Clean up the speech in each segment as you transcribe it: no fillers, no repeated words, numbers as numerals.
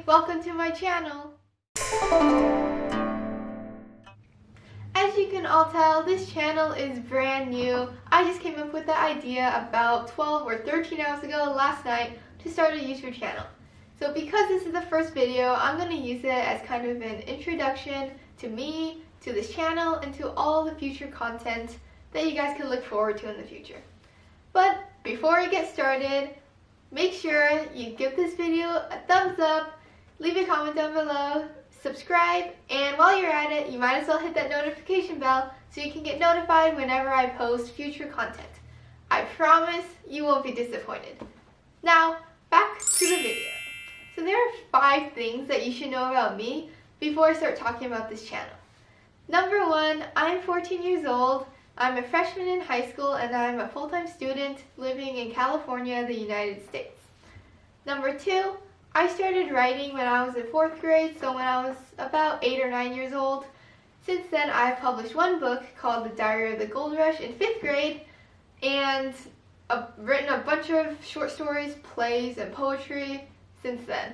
welcome to my channel. As you can all tell, this channel is brand new. I just came up with the idea about 12 or 13 hours ago last night to start a YouTube channel. So because this is the first video, I'm going to use it as kind of an introduction to me, to this channel, and to all the future content that you guys can look forward to in the future. But before I get started, make sure you give this video a thumbs up, leave a comment down below, subscribe, and while you're at it, you might as well hit that notification bell so you can get notified whenever I post future content. I promise you won't be disappointed. Now, back to the video. So there are 5 things that you should know about me before I start talking about this channel. Number 1, I'm 14 years old. I'm a freshman in high school and I'm a full-time student living in California, the United States. Number 2, I started writing when I was in 4th grade, so when I was about 8 or 9 years old. Since then, I've published one book called The Diary of the Gold Rush in 5th grade, and I've written a bunch of short stories, plays, and poetry since then.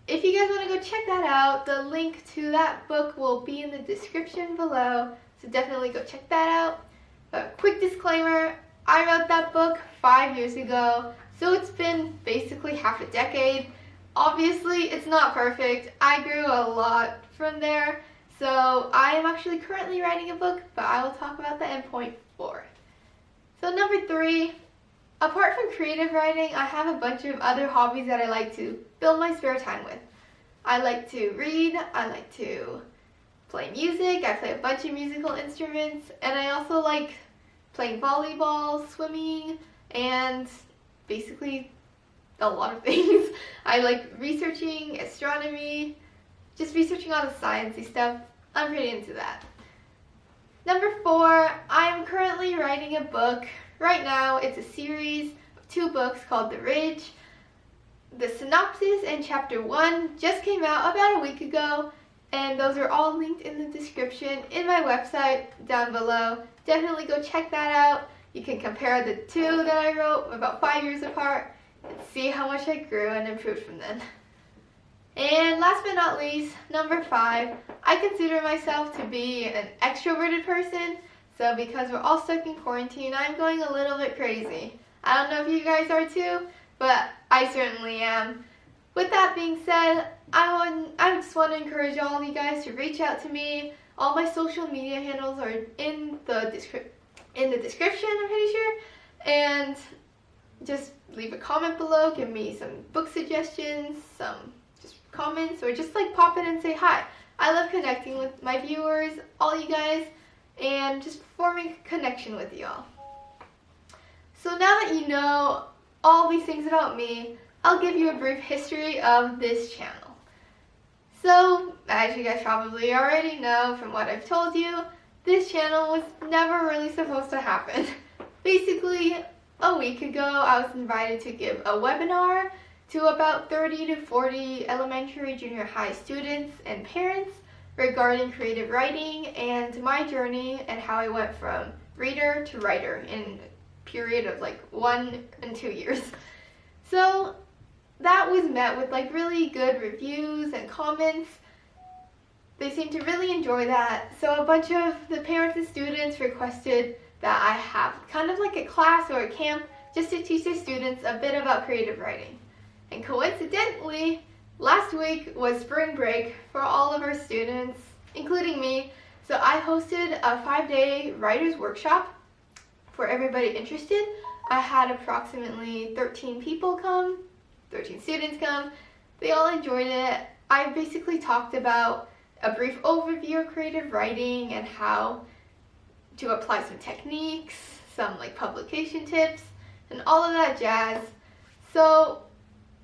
If you guys want to go check that out, the link to that book will be in the description below, so definitely go check that out. But quick disclaimer, I wrote that book 5 years ago, so it's been basically half a decade. Obviously, it's not perfect. I grew a lot from there, so I am actually currently writing a book, but I will talk about that in point 4. So number 3, apart from creative writing, I have a bunch of other hobbies that I like to fill my spare time with. I like to read, I like to play music, I play a bunch of musical instruments, and I also like playing volleyball, swimming, and basically a lot of things. I like researching astronomy, just researching all the sciencey stuff. I'm pretty into that. Number 4, I'm currently writing a book. Right now, it's a series of 2 books called The Ridge. The synopsis and chapter 1 just came out about a week ago, and those are all linked in the description in my website down below. Definitely go check that out. You can compare the 2 that I wrote about 5 years apart and see how much I grew and improved from then. And last but not least, number 5, I consider myself to be an extroverted person. So because we're all stuck in quarantine, I'm going a little bit crazy. I don't know if you guys are too, but I certainly am. With that being said, I just want to encourage all of you guys to reach out to me. All my social media handles are in the description, I'm pretty sure. And just leave a comment below, give me some book suggestions, some just comments, or just like pop in and say hi. I love connecting with my viewers, all you guys, and just forming a connection with you all. So now that you know all these things about me, I'll give you a brief history of this channel. So, as you guys probably already know from what I've told you, this channel was never really supposed to happen. Basically, a week ago, I was invited to give a webinar to about 30 to 40 elementary, junior high students and parents regarding creative writing and my journey and how I went from reader to writer in a period of like 1 and 2 years. So that was met with like really good reviews and comments. They seemed to really enjoy that. So a bunch of the parents and students requested that I have kind of like a class or a camp just to teach the students a bit about creative writing. And coincidentally, last week was spring break for all of our students, including me. So I hosted a 5-day writer's workshop for everybody interested. I had approximately 13 people come, 13 students come. They all enjoyed it. I basically talked about a brief overview of creative writing and how to apply some techniques, some like publication tips, and all of that jazz. So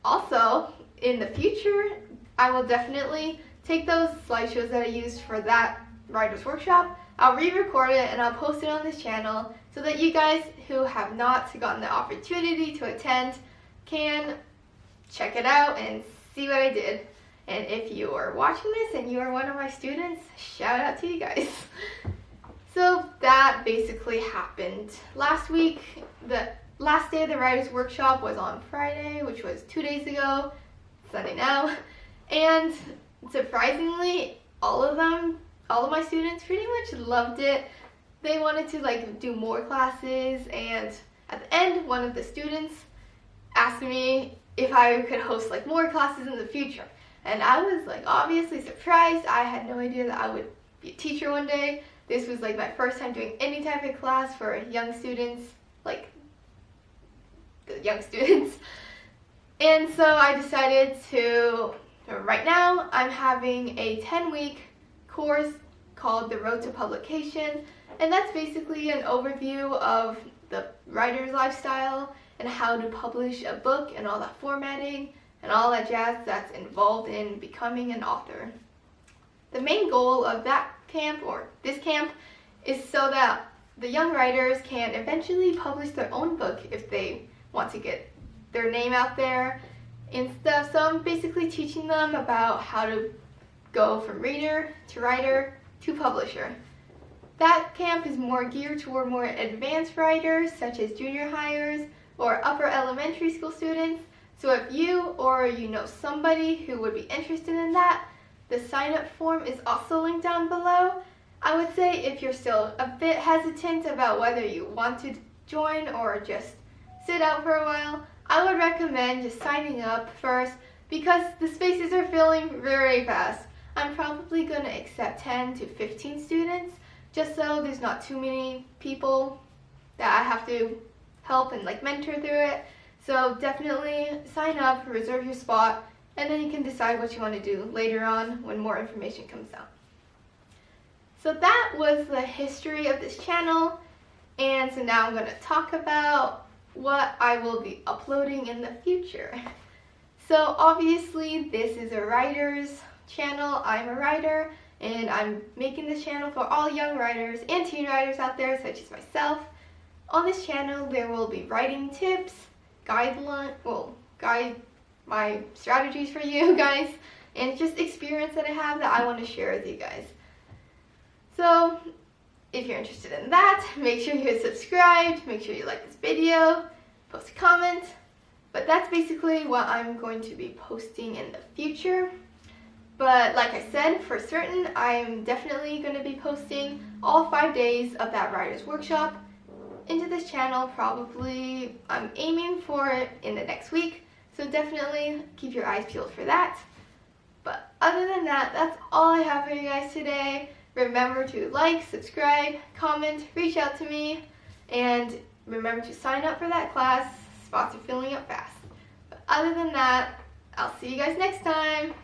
also in the future, I will definitely take those slideshows that I used for that writer's workshop, I'll re-record it and I'll post it on this channel so that you guys who have not gotten the opportunity to attend can check it out and see what I did. And if you are watching this and you are one of my students, shout out to you guys. So that basically happened last week. The last day of the writer's workshop was on Friday, which was 2 days ago, Sunday now. And surprisingly, all of my students pretty much loved it. They wanted to like do more classes, and at the end, one of the students asked me if I could host like more classes in the future. And I was like obviously surprised. I had no idea that I would be a teacher one day. This was like my first time doing any type of class for young students, like the young students. And so I decided to, right now I'm having a 10-week course called The Road to Publication, and that's basically an overview of the writer's lifestyle and how to publish a book and all that formatting and all that jazz that's involved in becoming an author. The main goal of that camp, or this camp, is so that the young writers can eventually publish their own book if they want to get their name out there and stuff. So I'm basically teaching them about how to go from reader to writer to publisher. That camp is more geared toward more advanced writers, such as junior hires or upper elementary school students. So if you or you know somebody who would be interested in that, the sign-up form is also linked down below. I would say if you're still a bit hesitant about whether you want to join or just sit out for a while, I would recommend just signing up first because the spaces are filling very fast. I'm probably going to accept 10 to 15 students just so there's not too many people that I have to help and like mentor through it. So definitely sign up, reserve your spot, and then you can decide what you want to do later on when more information comes out. So that was the history of this channel, and so now I'm going to talk about what I will be uploading in the future. So obviously this is a writer's channel. I'm a writer, and I'm making this channel for all young writers and teen writers out there such as myself. On this channel there will be writing tips, guide my strategies for you guys, and just experience that I have that I want to share with you guys. So if you're interested in that, make sure you're subscribed, make sure you like this video, post a comment. But that's basically what I'm going to be posting in the future. But like I said, for certain, I'm definitely going to be posting all 5 days of that writer's workshop into this channel. Probably, I'm aiming for it in the next week. So definitely keep your eyes peeled for that. But other than that, that's all I have for you guys today. Remember to like, subscribe, comment, reach out to me, and remember to sign up for that class. Spots are filling up fast. But other than that, I'll see you guys next time.